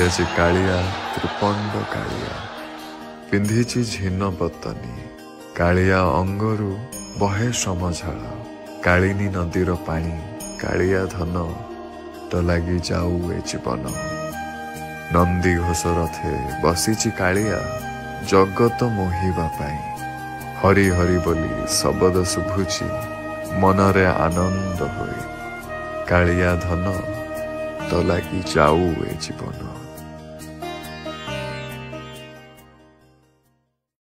ଆସିଅଛି କାଳିଆ ତ୍ରିପଣ୍ଡ କାଳିଆ ପିନ୍ଧିଛି ଝିନ ପତନି କାଳିଆ ଅଙ୍ଗରୁ ବହେ ସମଝାଳ କାଳିନୀ ନଦୀର ପାଣି କାଳିଆ ଧନ ତ ଲାଗି ଯାଉ ଏ ଜୀବନ ନନ୍ଦୀ ଘୋଷ ରଥେ ବସିଛି କାଳିଆ ଜଗତ ମୋହିବା ପାଇଁ ହରି ହରି ବୋଲି ଶବଦ ଶୁଭୁଛି ମନରେ ଆନନ୍ଦ ହୋଇ କାଳିଆ ଧନ ତ ଲାଗି ଯାଉ ଏ ଜୀବନ।